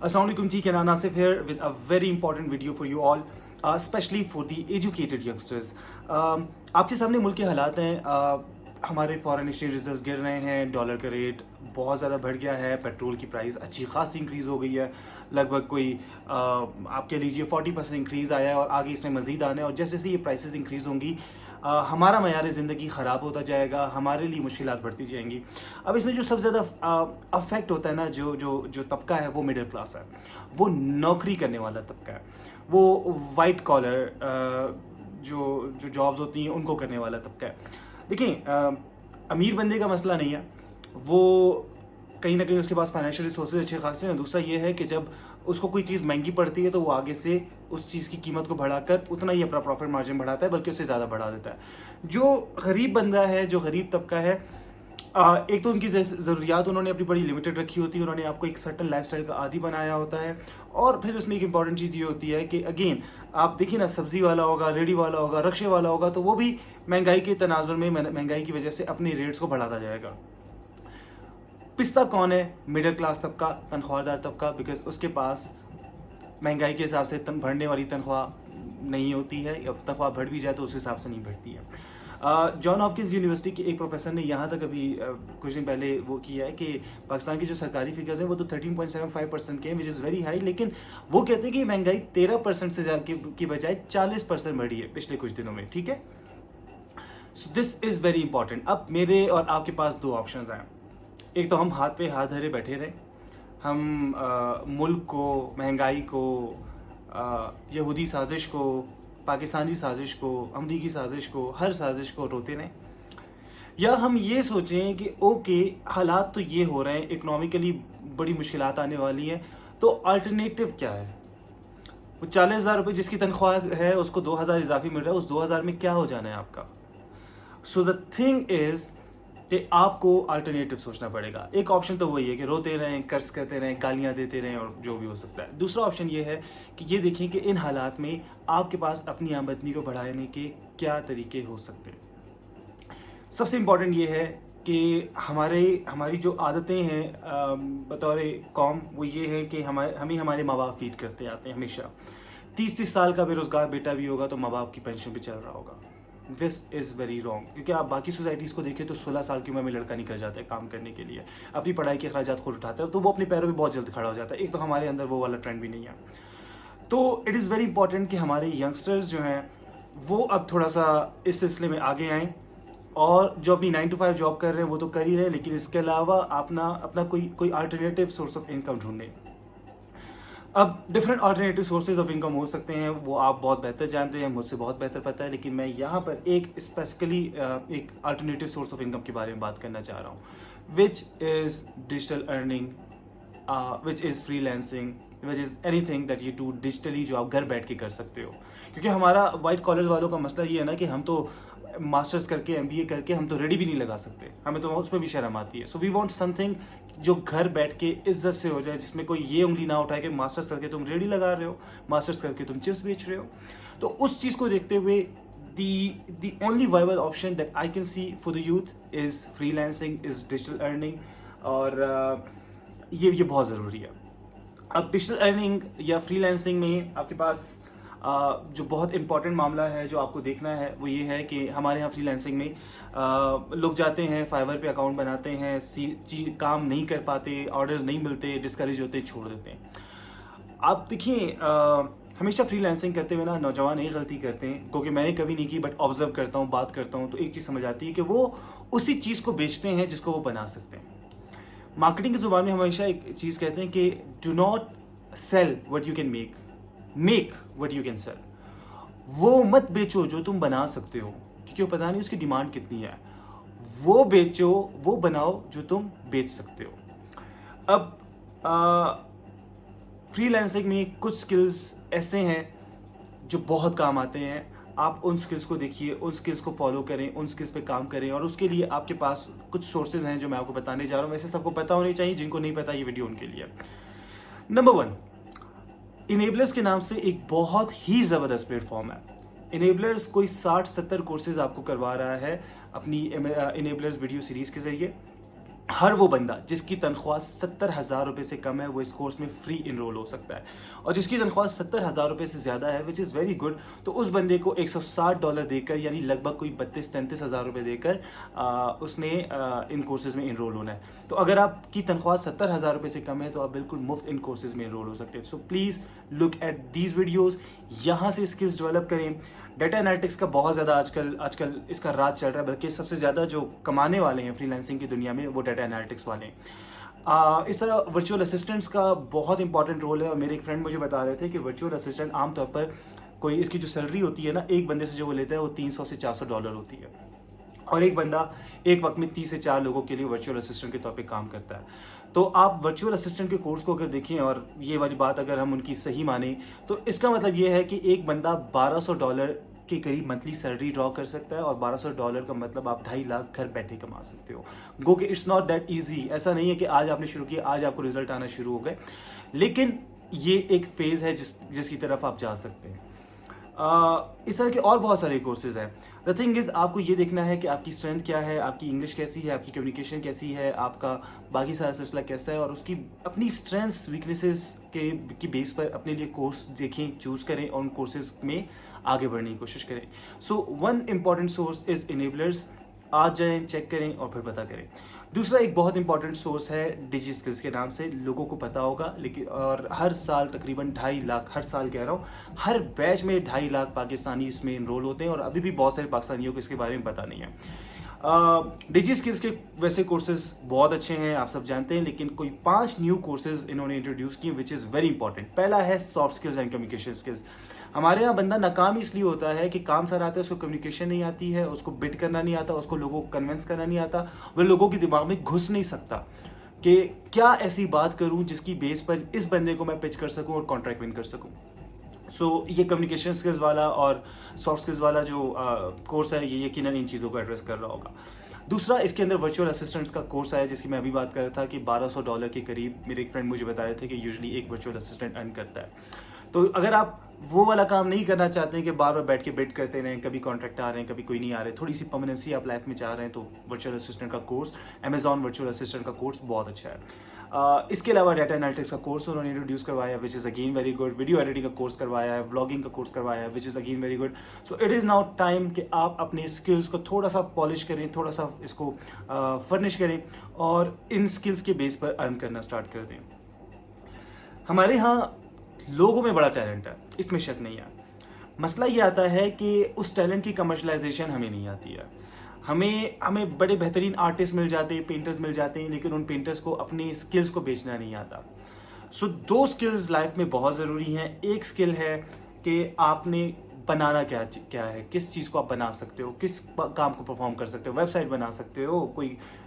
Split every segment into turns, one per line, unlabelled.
Assalamu alaikum ji, Kenan Asif here with a very important video for you all, especially for the educated youngsters. आपके सामने मुल्क के हालात हैं, हमारे फॉरेन एक्सचेंज रिजर्व्स गिर रहे हैं, डॉलर का रेट बहुत ज़्यादा बढ़ गया है, पेट्रोल की प्राइस अच्छी खासी इंक्रीज़ हो गई है, लगभग कोई आप कह लीजिए 40% इंक्रीज़ आया है और आगे इसमें मज़ीद आना है। और जैसे जैसे ये प्राइसेस इंक्रीज़ होंगी हमारा मयार ज़िंदगी ख़राब होता जाएगा, हमारे लिए मुश्किलात बढ़ती जाएंगी। अब इसमें जो सबसे ज़्यादा अफेक्ट होता है ना, जो तबका है वो मिडिल क्लास है, वो नौकरी करने वाला तबका है, वो वाइट कॉलर जो जॉब्स होती हैं उनको करने वाला तबका है। देखिए अमीर बंदे का मसला नहीं है, वो कहीं ना कहीं उसके पास फाइनेंशियल रिसोर्सेज अच्छे खासे हैं। दूसरा ये है कि जब उसको कोई चीज़ महंगी पड़ती है तो वो आगे से उस चीज़ की कीमत को बढ़ाकर उतना ही अपना प्रॉफिट मार्जिन बढ़ाता है, बल्कि उससे ज़्यादा बढ़ा देता है। जो गरीब बंदा है, जो गरीब तबका है, एक तो उनकी ज़रूरियात उन्होंने अपनी बड़ी लिमिटेड रखी होती है, उन्होंने आपको एक सर्टन लाइफस्टाइल का आदी बनाया होता है। और फिर उसमें एक इंपॉर्टेंट चीज़ ये होती है कि अगेन आप देखिए ना, सब्ज़ी वाला होगा, रेडी वाला होगा, रक्शे वाला होगा, तो वो भी महंगाई के तनाजुर में महंगाई की वजह से अपने रेट्स को बढ़ाता जाएगा। पिस्ता कौन है? मिडिल क्लास तबका, तनख्वाहदार तबका, बिकॉज उसके पास महंगाई के हिसाब से भरने वाली तनख्वाह नहीं होती है, या तनख्वाह बढ़ भी जाए तो उस हिसाब से नहीं बढ़ती है। जॉन हॉपकिंस यूनिवर्सिटी के एक प्रोफेसर ने यहाँ तक अभी कुछ दिन पहले वो किया है कि पाकिस्तान की जो सरकारी फिगर्स हैं वो तो 13.75% के हैं, विच इज़ वेरी हाई, लेकिन वो कहते हैं कि महंगाई 13% से की बजाय 40% बढ़ी है पिछले कुछ दिनों में। ठीक है, so this is very important. अब मेरे और आपके पास दो ऑप्शंस हैं। एक तो हम हाथ पे हाथ धरे बैठे रहें, हम मुल्क को, महंगाई को, यहूदी साजिश को, पाकिस्तानी साजिश को, अमरीकी साजिश को, हर साजिश को रोते रहें, या हम ये सोचें कि ओके हालात तो ये हो रहे हैं, इकोनॉमिकली बड़ी मुश्किलात आने वाली हैं, तो अल्टरनेटिव क्या है? वो 40,000 रुपये जिसकी तनख्वाह है उसको 2,000 इजाफी मिल रहा है, उस 2,000 में क्या हो जाना है आपका? सो द थिंग इज़ कि आपको अल्टरनेटिव सोचना पड़ेगा। एक ऑप्शन तो वही है कि रोते रहें, कर्ज करते रहें, गालियां देते रहें और जो भी हो सकता है। दूसरा ऑप्शन ये है कि ये देखें कि इन हालात में आपके पास अपनी आमदनी को बढ़ाने के क्या तरीके हो सकते हैं। सबसे इम्पॉर्टेंट ये है कि हमारी जो आदतें हैं बतौर कौम, वो ये है कि हमें हमारे माँ बाप फीड करते आते हैं हमेशा। 30-30 साल का बेरोज़गार बेटा भी होगा तो माँ बाप की पेंशन भी चल रहा होगा। दिस इज़ वेरी रॉन्ग, क्योंकि आप बाकी सोसाइटीज़ को देखें तो 16 साल की उम्र में लड़का निकल जाता है काम करने के लिए, अपनी पढ़ाई के अखराजात खुद उठाता है, तो वो अपने पैरों पे बहुत जल्द खड़ा हो जाता है। एक तो हमारे अंदर वो वाला ट्रेंड भी नहीं है। तो इट इज़ वेरी इंपॉर्टेंट कि हमारे यंगस्टर्स जो हैं वो अब थोड़ा सा इस सिलसिले में आगे आएँ, और जो अपनी 9 to 5 जॉब कर रहे हैं वो तो कर ही रहे हैं, लेकिन इसके अलावा अपना कोई अल्टरनेटिव सोर्स ऑफ इनकम ढूंढें। अब different alternative sources of income हो सकते हैं, वो आप बहुत बेहतर जानते हैं, मुझसे बहुत बेहतर पता है, लेकिन मैं यहाँ पर एक स्पेसिफिकली एक अल्टरनेटिव सोर्स ऑफ इनकम के बारे में बात करना चाह रहा हूँ, which is digital earning, which is freelancing, which is anything that you do digitally, जो आप घर बैठ के कर सकते हो। क्योंकि हमारा वाइट कॉलर वालों का मसला ये है ना कि हम तो मास्टर्स करके, MBA करके हम तो रेडी भी नहीं लगा सकते, हमें तो उसमें भी शर्म आती है। सो वी वांट समथिंग जो घर बैठ के इज्जत से हो जाए, जिसमें कोई ये उंगली ना उठाए कि मास्टर्स करके तुम रेडी लगा रहे हो, मास्टर्स करके तुम चिप्स बेच रहे हो। तो उस चीज़ को देखते हुए the only viable option that I can see for the youth is freelancing, is digital earning, और ये बहुत ज़रूरी है। अब डिजिटल अर्निंग या फ्रीलांसिंग में आपके पास जो बहुत इंपॉर्टेंट मामला है जो आपको देखना है वो ये है कि हमारे यहाँ फ्रीलांसिंग में लोग जाते हैं, फाइवर पे अकाउंट बनाते हैं, काम नहीं कर पाते, ऑर्डर्स नहीं मिलते, डिस्करेज होते, छोड़ देते हैं। आप देखिए हमेशा फ्रीलांसिंग करते हुए ना नौजवान एक गलती करते हैं, क्योंकि मैंने कभी नहीं की, बट ऑब्जर्व करता हूँ, बात करता हूँ, तो एक चीज़ समझ आती है कि वो उसी चीज़ को बेचते हैं जिसको वो बना सकते हैं। मार्केटिंग की जुबान में हमेशा एक चीज़ कहते हैं कि do not sell what you can make, make what you can sell. वो मत बेचो जो तुम बना सकते हो, क्योंकि वो पता नहीं उसकी डिमांड कितनी है। वो बेचो, वो बनाओ जो तुम बेच सकते हो। अब फ्रीलांसिंग में कुछ स्किल्स ऐसे हैं जो बहुत काम आते हैं। आप उन स्किल्स को देखिए, उन स्किल्स को फॉलो करें, उन स्किल्स पे काम करें, और उसके लिए आपके पास कुछ सोर्सेज हैं जो मैं आपको बताने जा रहा हूँ। वैसे सबको पता होने चाहिए, जिनको नहीं पता ये वीडियो उनके लिए। नंबर 1, इनेबलर्स के नाम से एक बहुत ही ज़बरदस्त प्लेटफॉर्म है। इनेबलर्स कोई 60-70 कोर्सेज आपको करवा रहा है अपनी इनेबलर्स वीडियो सीरीज़ के ज़रिए। हर वो बंदा जिसकी तनख्वाह 70,000 रुपये से कम है वो इस कोर्स में फ्री इनरोल हो सकता है, और जिसकी तनख्वाह 70,000 रुपये से ज़्यादा है विच इज़ वेरी गुड, तो उस बंदे को $160 देकर यानी लगभग कोई 32-33 हज़ार रुपये देकर उसने इन कोर्सेज़ में इनरोल होना है। तो अगर आपकी तनख्वाह 70,000 रुपये से कम है तो आप बिल्कुल मुफ्त इन कोर्सेज़ में इनरोल हो सकते हैं। So please look at these videos, यहाँ से स्किल्स डेवलप करें। डेटा एनालिटिक्स का बहुत ज़्यादा आजकल इसका राज चल रहा है, बल्कि सबसे ज़्यादा जो कमाने वाले हैं फ्रीलांसिंग की दुनिया में वो डेटा एनालिटिक्स वाले हैं। इस तरह वर्चुअल असिस्टेंट्स का बहुत इंपॉर्टेंट रोल है, और मेरे एक फ्रेंड मुझे बता रहे थे कि वर्चुअल असिस्टेंट आमतौर पर कोई इसकी जो सैलरी होती है ना, एक बंदे से जो वो लेता है वो $300 से $400 होती है, और एक बंदा एक वक्त में 3 से 4 लोगों के लिए वर्चुअल असिस्टेंट के तौर पे काम करता है। तो आप वर्चुअल असिस्टेंट के कोर्स को अगर देखें और ये वाली बात अगर हम उनकी सही माने, तो इसका मतलब ये है कि एक बंदा $1200 के करीब मंथली सैलरी ड्रॉ कर सकता है, और $1200 का मतलब आप 2.5 लाख घर बैठे कमा सकते हो। गो कि इट्स नॉट दैट ईजी, ऐसा नहीं है कि आज आपने शुरू किया आज आपको रिजल्ट आना शुरू हो गए, लेकिन ये एक फेज़ है जिसकी तरफ आप जा सकते हैं। इस तरह के और बहुत सारे कोर्सेज हैं। द थिंग इज़ आपको ये देखना है कि आपकी स्ट्रेंथ क्या है, आपकी इंग्लिश कैसी है, आपकी कम्युनिकेशन कैसी है, आपका बाकी सारा सिलसिला कैसा है, और उसकी अपनी स्ट्रेंथ्स वीकनेसेस की बेस पर अपने लिए कोर्स देखें, चूज़ करें और उन कोर्सेज में आगे बढ़ने की कोशिश करें। So one important source is enablers, आज जाएँ, चेक करें और फिर पता करें। दूसरा एक बहुत इंपॉर्टेंट सोर्स है डिजी स्किल्स के नाम से, लोगों को पता होगा, लेकिन और हर साल तकरीबन 2.5 लाख, हर साल कह रहा हूँ, हर बैच में 2.5 लाख पाकिस्तानी इसमें इनरोल होते हैं, और अभी भी बहुत सारे पाकिस्तानियों को इसके बारे में पता नहीं है। डिजी स्किल्स के वैसे कोर्सेज बहुत अच्छे हैं, आप सब जानते हैं, लेकिन कोई 5 न्यू कोर्सेज इन्होंने इंट्रोड्यूस किए विच इज़ वेरी इंपॉर्टेंट। पहला है soft skills and communication skills. हमारे यहाँ बंदा नाकाम इसलिए होता है कि काम सारा आता है, उसको कम्युनिकेशन नहीं आती है, उसको बिट करना नहीं आता, उसको लोगों को कन्विंस करना नहीं आता, वह लोगों के दिमाग में घुस नहीं सकता कि क्या ऐसी बात करूं जिसकी बेस पर इस बंदे को मैं पिच कर सकूं और कॉन्ट्रैक्ट विन कर सकूं। सो ये कम्युनिकेशन स्किल्स वाला और सॉफ्ट स्किल्स वाला जो कोर्स है ये यकीनन इन चीज़ों को एड्रेस कर रहा होगा। दूसरा इसके अंदर वर्चुअल असिस्टेंट्स का कोर्स है, जिसकी मैं अभी बात कर रहा था कि $1200 के करीब मेरे एक फ्रेंड मुझे बता रहे थे कि यूजुअली एक वर्चुअल असिस्टेंट अर्न करता है। तो अगर आप वो वाला काम नहीं करना चाहते हैं कि बार बार बैठ के बिड करते रहें, कभी कॉन्ट्रैक्ट आ रहे हैं कभी कोई नहीं आ रहे, थोड़ी सी परमानेंसी आप लाइफ में चाह रहे हैं, तो वर्चुअल असिस्टेंट का कोर्स, अमेजॉन वर्चुअल असिस्टेंट का कोर्स बहुत अच्छा है। इसके अलावा डाटा एनालिटिक्स का कोर्स उन्होंने इंट्रोड्यूस करवाया which is again very good, video editing का कोर्स करवाया है, व्लॉगिंग का कोर्स करवाया है which is again very good. So it is now time कि आप अपने स्किल्स को थोड़ा सा पॉलिश करें, थोड़ा सा इसको फर्निश करें और इन स्किल्स के बेस पर अर्न करना स्टार्ट कर दें। हमारे यहाँ लोगों में बड़ा टैलेंट है, इसमें शक नहीं है। मसला ये आता है कि उस टैलेंट की कमर्शलाइजेशन हमें नहीं आती है। हमें बड़े बेहतरीन आर्टिस्ट मिल जाते हैं, पेंटर्स मिल जाते हैं, लेकिन उन पेंटर्स को अपनी स्किल्स को बेचना नहीं आता। सो 2 स्किल्स लाइफ में बहुत ज़रूरी हैं। एक स्किल है कि आपने बनाना क्या है, किस चीज़ को आप बना सकते हो, किस काम को परफॉर्म कर सकते हो, वेबसाइट बना सकते हो,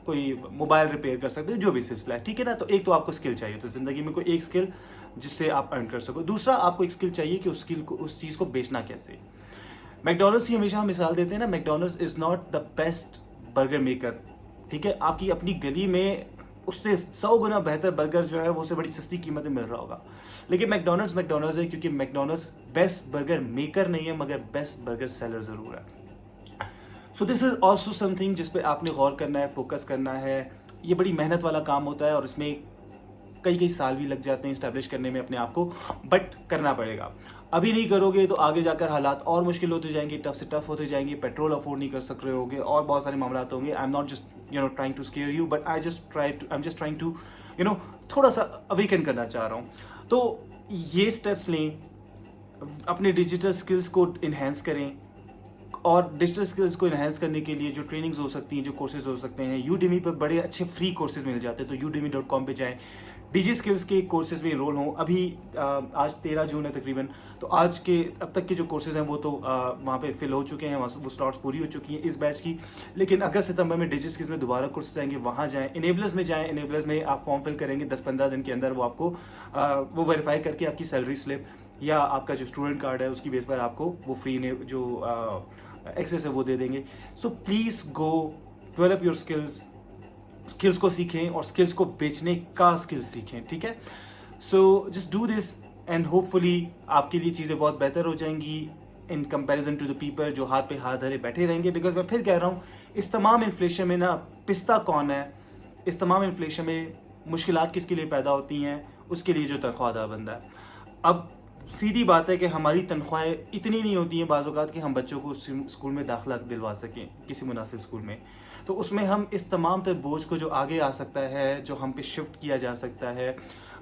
कोई मोबाइल रिपेयर कर सकते हो, जो भी सिलसिला है, ठीक है ना। तो एक तो आपको स्किल चाहिए, तो ज़िंदगी में कोई एक स्किल जिससे आप अर्न कर सको। दूसरा आपको एक स्किल चाहिए कि उस चीज़ को बेचना कैसे। मैकडॉनल्ड्स की हमेशा हम मिसाल देते हैं ना, McDonald's is not the best burger maker, ठीक है। आपकी अपनी गली में उससे 100 गुना बेहतर बर्गर जो है वो उससे बड़ी सस्ती कीमत में मिल रहा होगा, लेकिन मैकडॉनल्ड्स है क्योंकि मैकडॉनल्ड्स बेस्ट बर्गर मेकर नहीं है, मगर बेस्ट बर्गर सेलर ज़रूर है। So this is also something जिस पे आपने गौर करना है, फोकस करना है। ये बड़ी मेहनत वाला काम होता है और इसमें कई साल भी लग जाते हैं इस्टेब्लिश करने में अपने आप को, बट करना पड़ेगा। अभी नहीं करोगे तो आगे जाकर हालात और मुश्किल होते जाएंगे, टफ से टफ होते जाएंगे, पेट्रोल अफोर्ड नहीं कर सक रहे होगे और बहुत सारे मामला होंगे। I am not just trying to scare you, but I am just trying to थोड़ा सा अवेकन करना चाह रहा हूँ। तो ये स्टेप्स लें, अपने डिजिटल स्किल्स को इन्हेंस करें, और डिजिटल स्किल्स को इन्हेंस करने के लिए जो ट्रेनिंग्स हो सकती हैं, जो कोर्सेज हो सकते हैं, यूडेमी पर बड़े अच्छे फ्री कोर्सेज मिल जाते हैं, तो udemy.com पे जाएं, डिजी स्किल्स के कोर्सेज में इनरोल हों। अभी आज 13 जून है तकरीबन, तो आज के अब तक के जो कोर्सेज हैं वो तो वहाँ पे फिल हो चुके हैं, वो स्लॉट्स पूरी हो चुकी हैं इस बैच की। लेकिन अगस्त सितंबर में डिजी स्किल्स में दोबारा कोर्सेज आएंगे, वहाँ जाएँ। इनेबलर्स में जाएँ, इनेबलर्स में आप फॉर्म फिल करेंगे, 10-15 दिन के अंदर वो आपको वो वेरीफाई करके आपकी सैलरी स्लिप या आपका जो स्टूडेंट कार्ड है उसकी बेस पर आपको वो फ्री ने जो एक्सेस है वो दे देंगे। So please go develop your skills को सीखें और स्किल्स को बेचने का स्किल्स सीखें, ठीक है। So just do this and hopefully आपके लिए चीज़ें बहुत बेहतर हो जाएंगी in comparison to the people जो हाथ पे हाथ धरे बैठे रहेंगे। बिकॉज मैं फिर कह रहा हूँ, इस तमाम इन्फ्लेशन में ना पिस्ता कौन है, इस तमाम इन्फ्लेशन में मुश्किलात किसके लिए पैदा होती हैं? उसके लिए जो तनख्वाहदार बंदा है। अब सीधी बात है कि हमारी तनख्वाहें इतनी नहीं होती हैं बाज़ औक़ात कि हम बच्चों को स्कूल में दाखिला दिलवा सकें, किसी मुनासिब स्कूल में। तो उसमें हम इस तमाम तर बोझ को जो आगे आ सकता है, जो हम पे शिफ्ट किया जा सकता है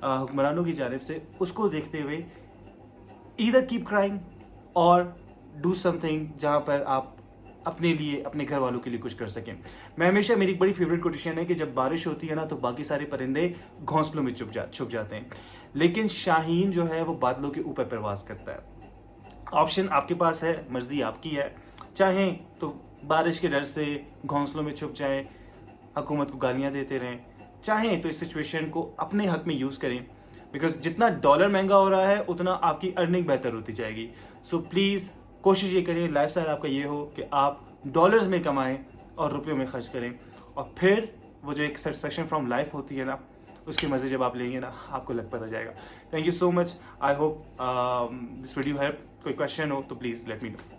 हुक्मरानों की जानिब से, उसको देखते हुए ईदर कीप क्राइंग और डू समथिंग जहाँ पर आप अपने लिए, अपने घर वालों के लिए कुछ कर सकें। मैं हमेशा, मेरी एक बड़ी फेवरेट कोटेशन है कि जब बारिश होती है ना तो बाकी सारे परिंदे घोंसलों में छुप जाते हैं, लेकिन शाहीन जो है वो बादलों के ऊपर परवास करता है। ऑप्शन आपके पास है, मर्जी आपकी है। चाहें तो बारिश के डर से घोंसलों में छुप जाएं, हुकूमत को गालियां देते रहें, चाहें तो इस सिचुएशन को अपने हक में यूज़ करें, बिकॉज जितना डॉलर महंगा हो रहा है उतना आपकी अर्निंग बेहतर होती जाएगी। सो प्लीज़ कोशिश ये करें, लाइफस्टाइल आपका ये हो कि आप डॉलर्स में कमाएं और रुपयों में खर्च करें, और फिर वो जो एक सेटिस्फेक्शन फ्रॉम लाइफ होती है ना, उसके मज़े जब आप लेंगे ना, आपको लग पता जाएगा। Thank you so much. I hope this video help. कोई क्वेश्चन हो तो प्लीज़ लेट मी नो।